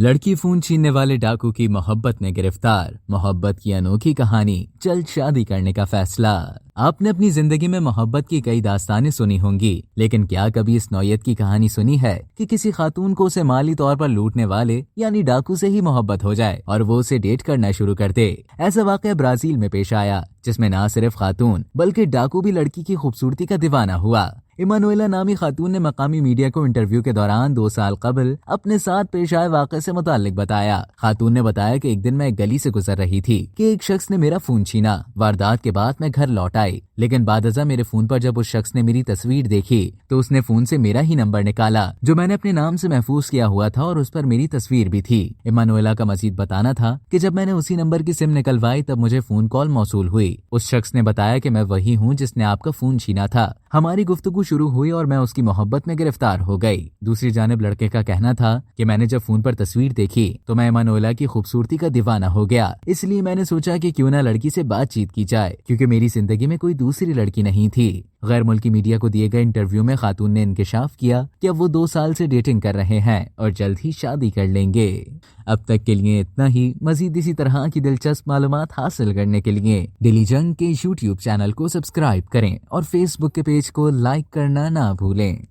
लड़की फोन छीनने वाले डाकू की मोहब्बत में गिरफ्तार, मोहब्बत की अनोखी कहानी, जल्द शादी करने का फैसला। आपने अपनी जिंदगी में मोहब्बत की कई दास्तानें सुनी होंगी, लेकिन क्या कभी इस नौयत की कहानी सुनी है कि किसी खातून को उसे माली तौर पर लूटने वाले यानी डाकू से ही मोहब्बत हो जाए और वो उसे डेट करना शुरू कर दे। ऐसा वाकया ब्राजील में पेश आया, जिसमें न सिर्फ खातून बल्कि डाकू भी लड़की की खूबसूरती का दीवाना हुआ। इमानुएला नामी खातून ने मकामी मीडिया को इंटरव्यू के दौरान 2 साल कबल अपने साथ पेश आए वाक़े से मुताल्लिक बताया। खातून ने बताया कि एक दिन मैं एक गली से गुजर रही थी कि एक शख्स ने मेरा फोन छीना। वारदात के बाद मैं घर लौट आई, लेकिन बादअज़ा मेरे फोन पर जब उस शख्स ने मेरी तस्वीर देखी तो उसने फोन से मेरा ही नंबर निकाला जो मैंने अपने नाम से महफूज किया हुआ था और उस पर मेरी तस्वीर भी थी। इमानुएला का मजीद बताना था कि जब मैंने उसी नंबर की सिम निकलवाई तब मुझे फोन कॉल मौसूल हुई। उस शख्स ने बताया कि मैं वही हूँ जिसने आपका फोन छीना था। हमारी गुफ्तगू शुरू हुई और मैं उसकी मोहब्बत में गिरफ्तार हो गई। दूसरी जानिब लड़के का कहना था कि मैंने जब फोन पर तस्वीर देखी तो मैं इमानुएला की खूबसूरती का दीवाना हो गया, इसलिए मैंने सोचा कि क्यों ना लड़की से बातचीत की जाए, क्योंकि मेरी जिंदगी में कोई दूसरी लड़की नहीं थी। गैर मुल्की मीडिया को दिए गए इंटरव्यू में खातून ने इंकिशाफ किया कि अब वो 2 साल से डेटिंग कर रहे हैं और जल्द ही शादी कर लेंगे। अब तक के लिए इतना ही। मजीद इसी तरह की दिलचस्प मालूमात हासिल करने के लिए दिल्ली जंग के YouTube चैनल को सब्सक्राइब करें और Facebook के पेज को लाइक करना ना भूलें।